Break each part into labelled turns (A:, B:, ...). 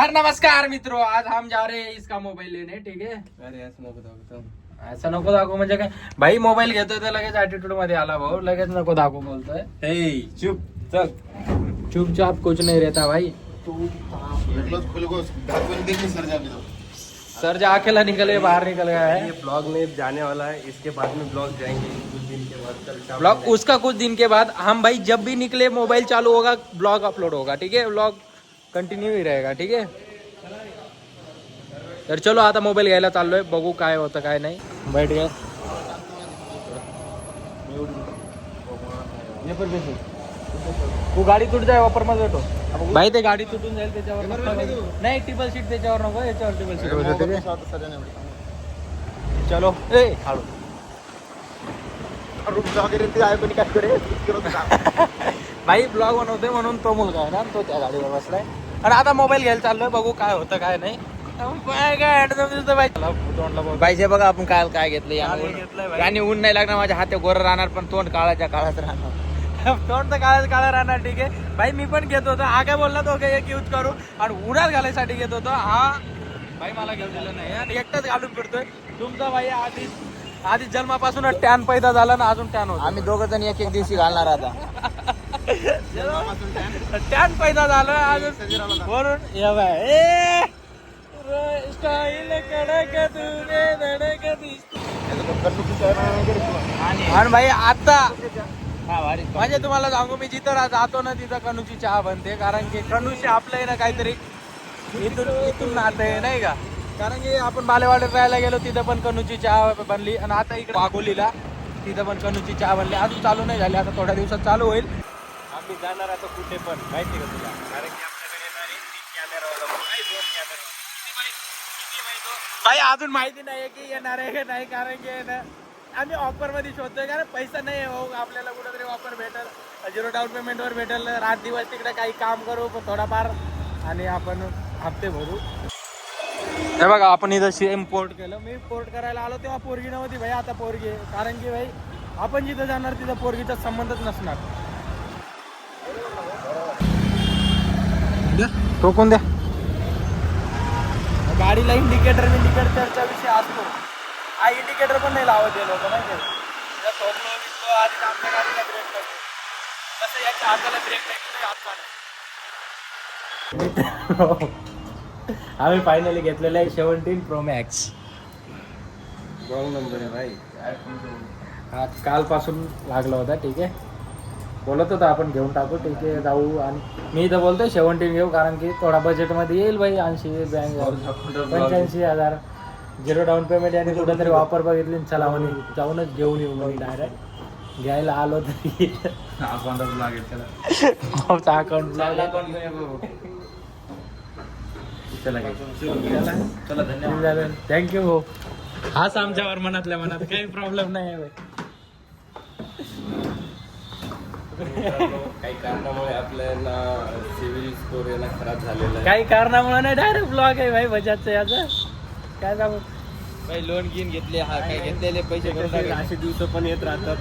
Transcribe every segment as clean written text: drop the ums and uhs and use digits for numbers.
A: यार नमस्कार मित्रों, आज हम जा रहे हैं इसका मोबाइल लेने. ठीक है.
B: अरे
A: असं नको दाखवू म्हणजे काय भाई, मोबाईल घेतोय तर लगेच ऍटिट्यूड मध्ये आला भाऊ. लगेच नको दाखवू बोलतोय.
B: हे चुप चल.
A: चुपचाप कुछ नहीं रहता भाई. सर जा अकेला निकले बाहर निकल गया है.
B: ये ब्लॉग में जाने वाला है, इसके बाद में ब्लॉग जाएंगे कुछ दिन के बाद. कल शाम
A: ब्लॉग उसका कुछ दिन के बाद. हम भाई जब भी निकले मोबाइल चालू होगा, ब्लॉग अपलोड होगा. ठीक है. ब्लॉग कंटिन्यू ही रहेगा. ठीक है. तर चलो आता मोबाईल घ्यायला चाललोय, बघू काय होतं काय नाही. बैठ गए. तू गाडी तुट जाय वापर मध्ये भेटो भाई. ते गाडी तुटून जाईल त्याच्यावर नाही. टिबल सीट त्याच्यावर नको, याच्यावर टिबल सीट. चलो ए हाडू भाई ब्लॉग बनवते म्हणून तो मुलगा आहे ना, तो त्या गाडीवर बसलाय. आणि आता मोबाईल घ्यायला चाललोय, बघू काय होतं काय नाही. पाहिजे बघा आपण काय काय घेतलंय. आणि ऊन नाही लागणार, माझ्या हात गोर राहणार, पण तोंड काळाच्या काळात राहणार. तोंड तर काळात काळा राहणार. ठीक आहे भाई. मी पण घेत होतो. हा काय बोलला तो एक यूज करू आणि उन्हात घालायसाठी घेत होतो. हा भाई मला घेतलेलं नाही आणि एकटाच घालून फिरतोय. तुमचा भाई आधी जन्मापासूनच टॅन पैदा झाला ना, अजून टॅन होतो.
C: आम्ही दोघं जण एक एक दिवशी घालणार आता.
A: टॅन पैदा झालं अजून वरून. ये बाय स्टाईल कडक तुझे धडक आणि भाई आता म्हणजे तुम्हाला सांगू, मी जिथं जातो ना तिथं कनूची चहा बनते. कारण की कनूशी आपलं आहे ना काहीतरी इथून नातं आहे नाही का. कारण की आपण बालेवाडीत राहायला गेलो, तिथं पण कनूची चहा बनली. आणि आता इकडे वाघोलीला तिथं पण कनूची चहा बनली. अजून चालू नाही झाली, आता थोड्या दिवसात चालू होईल.
B: आम्ही जाणार आता कुठे पण माहिती का तुला, कारण की आपल्याकडे येणार आहे 3 कॅमेरावाला, 2 कॅमेरा.
A: काही अजून माहिती नाही की येणार आहे की नाही. कारण की ना आम्ही ऑफर मध्ये शोधतोय, कारण पैसा नाही आहे भाऊ. आपल्याला कुठेतरी ऑफर भेटेल, 0 डाऊन पेमेंट वर भेटेल. रात दिवस तिकडे काही काम करू थोडाफार आणि आपण हप्ते भरू. हे बघा आपण इथं सेम पोर्ट केलं. मी पोर्ट करायला आलो तेव्हा पोरगी नव्हती भाई, आता पोरगी आहे. कारण की भाई आपण जिथं जाणार तिथं पोरगीचा संबंधच नसणार. टोकून द्या गाडीला. इंडिकेटरचा विषय असतो. हा इंडिकेटर पण नाही लावत गेलो होतो माहिती आहे. आधी आमच्या गाडीला ब्रेक करतो, तसं याच्या हाताला ब्रेक नाही, हात काढ. आम्ही फायनली घेतलेलं आहे 17 Pro Max.
B: रॉंग नंबर आहे भाई.
A: हा कालपासून लागला होता. ठीक आहे. बोलत होता आपण घेऊन टाकू. ठीक आहे जाऊ. आणि मी इथं बोलतोय 17 घेऊ, कारण की थोडा बजेटमध्ये येईल भाई. 85,000 0 डाऊन पेमेंट. आणि कुठेतरी वापर बघितली, चला म्हणे जाऊनच घेऊन येऊ म्हणे. डायरेक्ट घ्यायला आलो तरी
B: अकाउंट लागेल त्याला.
A: चला धन्यवाद. थँक्यू भाऊ. हाच आमच्यावर मनातल्या मनात काही प्रॉब्लेम नाही आहे भाई.
B: काही कारणामुळे आपल्याला सिव्हिल स्कोर याला खराब झालेला आहे.
A: काही कारणामुळे नाही, डायरेक्ट ब्लॉग आहे भाई बजाजचं याचं. काय सांगू
C: काही लोन घेऊन घेतले, हा काही घेतलेले पैसे भरून
B: कसे
C: टाकले.
B: असे दिवस पण येत राहतात.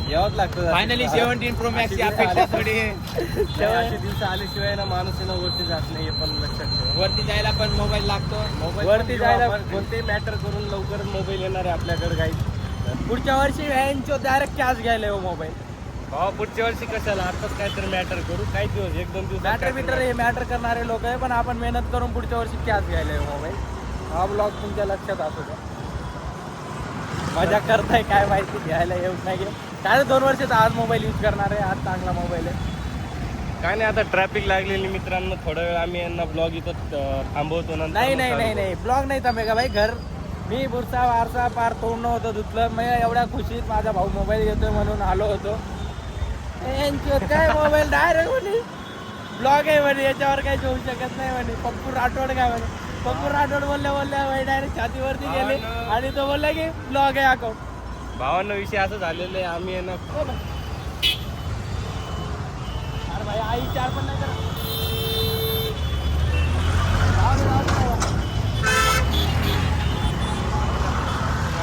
B: यावंच लागतं.
C: फायनली 17 Pro Max ची अपेक्षा थोडी
B: असे दिवस आल्याशिवाय ना माणूस ना वरती जात नाही, हे पण लक्षात ठेवा.
C: वरती जायला पण मोबाईल लागतो.
B: मोबाईल
A: वरती जायला
B: कोणते मॅटर करून लवकर मोबाईल येणार आहे आपल्याकडे. काही
A: पुढच्या वर्षी यांच्या डायरेक्ट कॅश घ्यायला हो मोबाईल.
B: पुढच्या वर्षी कशाला, आताच काहीतरी मॅटर करू. काही दिवस 1-2 दिवस
A: मॅटर हे मॅटर करणारे लोक आहे, पण आपण मेहनत करून पुढच्या वर्षी कॅश घ्यायला हो मोबाईल. हा ब्लॉग तुमच्या लक्षात असू द्या. मजा करताय काय माहिती, घ्यायला येऊन नाही घे. काय 2 वर्षात आज मोबाईल यूज करणार आहे. आज चांगला मोबाईल आहे.
B: काय नाही, आता ट्रॅफिक लागलेली मित्रांनो. थोडा वेळ आम्ही यांना ब्लॉग इथं थांबवतो.
A: नाही ब्लॉग नाही थांबे का भाई. घर मी बुरसा वारसा पार तोडणं होतं धुतलं. मी एवढ्या खुशीत माझा भाऊ मोबाईल घेतोय म्हणून आलो होतो. काय मोबाईल डायरेक्ट म्हणे ब्लॉग आहे म्हणे, याच्यावर काही होऊ शकत नाही म्हणे. पप्पू राठोड काय म्हणे. पप्पू राठोड बोलल्या भाई डायरेक्ट छातीवरती गेले आणि तो बोलला की ब्लॉग आहे अकाउंट.
B: भावांना विषय असं झालेलं आहे. आम्ही यांना
A: अरे भाई आई 4 पण नाही करा.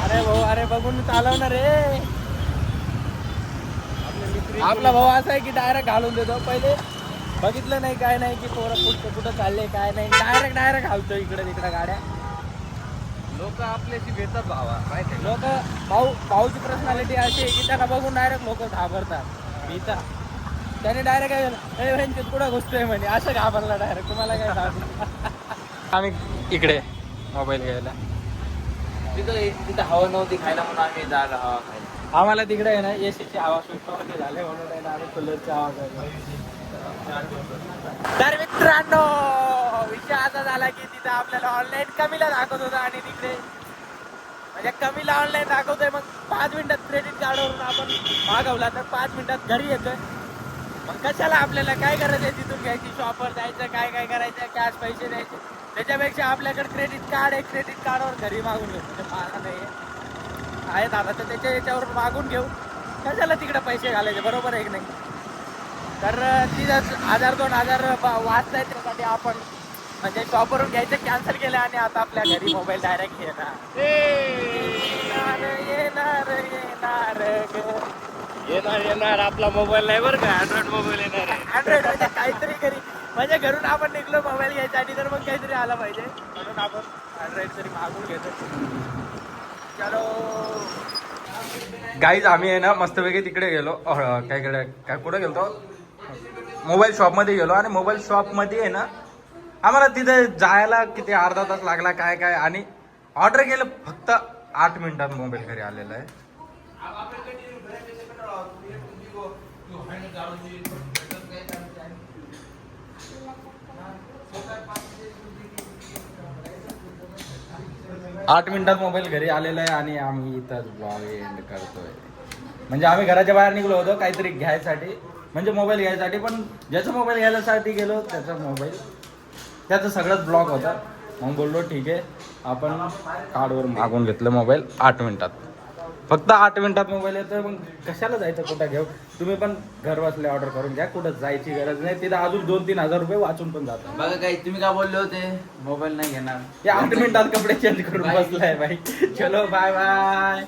A: अरे भाऊ, अरे बघून चालव ना रे. आपला भाऊ असा आहे की डायरेक्ट घालून देतो. पहिले बघितलं नाही काय नाही की पोरं कुठं चालले काय नाही, डायरेक्ट घालतो इकडे तिकडे गाड्या.
C: लोक आपल्याशी भेटतात भावा माहिती
A: लोक भाऊची पर्सनॅलिटी अशी आहे की त्याला बघून डायरेक्ट लोक घाबरतात. भीता त्याने डायरेक्ट कुठं घुसतोय म्हणे असं घाबरला डायरेक्ट. तुम्हाला काय घाबरलं? आम्ही इकडे मोबाईल घ्यायला,
C: तिथं हवा नव्हती खायला म्हणून आम्ही जागा हवा खायला.
A: आम्हाला तिकडे आहे ना एसीची हवा सुटते झाले म्हणून आहे ना आम्ही कूलरची हवा खायला. तर मित्रांनो विषय असा झाला की तिथं आपल्याला ऑनलाईन कमीला दाखवत होता आणि तिकडे म्हणजे कमीला ऑनलाईन दाखवतोय. मग 5 मिनिटात क्रेडिट कार्डवरून आपण मागवला तर 5 मिनिटात घरी येतोय. मग कशाला आपल्याला काय करायचं आहे तिथून घ्यायची, शॉपवर जायचं, काय करायचं, कॅश पैसे द्यायचे. त्याच्यापेक्षा आपल्याकडे क्रेडिट कार्ड आहे, क्रेडिट कार्डवर घरी मागून घेऊ. म्हणजे मला नाही आहे दादा तर त्याच्या याच्यावर मागून घेऊ. कशाला तिकडे पैसे घालायचे, बरोबर आहे की नाही. तर तिथं 1000-2000 वाचता आहेत त्यासाठी आपण म्हणजे शॉपवरून घ्यायचं कॅन्सल केलं आणि आता आपल्या घरी मोबाईल डायरेक्ट
B: येणार आपला मोबाईल नाही बरं का, अँड्रॉइड मोबाईल येणार आहे.
A: अँड्रॉइड म्हणजे काहीतरी घरी म्हणजे घरून आपण निघलो मोबाईल घ्यायसाठी तर मग काहीतरी आला पाहिजे म्हणून आपण अँड्रॉइड तरी मागून घेतो. चलो गाईज आम्ही आहे ना मस्तपैकी तिकडे गेलो. काय कुठे गेलो, मोबाईल शॉपमध्ये गेलो. आणि मोबाईल शॉपमध्ये आहे ना आम्हाला तिथे जायला किती अर्धा तास लागला काय आणि ऑर्डर केलं फक्त 8 मिनिटात मोबाईल घरी आलेला आहे. आठ मिनिटात मोबाईल घरी आलेला आहे आणि आम्ही इथंच ब्लॉग एंड करतोय. म्हणजे आम्ही घराच्या बाहेर निघलो होतो काहीतरी घ्यायसाठी, म्हणजे मोबाईल घ्यायसाठी. पण ज्याचा मोबाईल घ्यायसाठी गेलो त्याचं सगळंच ब्लॉक होता. मग बोललो ठीक आहे आपण कार्डवर मागून घेतलं मोबाईल 8 मिनिटात. फक्त 8 मिनिटात मोबाईल येतोय. मग कशाला जायचं, कुठं घेऊ. तुम्ही पण घर बसले ऑर्डर करून घ्या, कुठं जायची गरज नाही. तिथं अजून 2-3 हजार रुपये वाचून पण जातात.
C: बघा काही तुम्ही काय बोलले होते मोबाईल नाही घेणार,
A: 8 मिनिटात कपडे चेंज करून बसलाय भाई. चलो बाय बाय.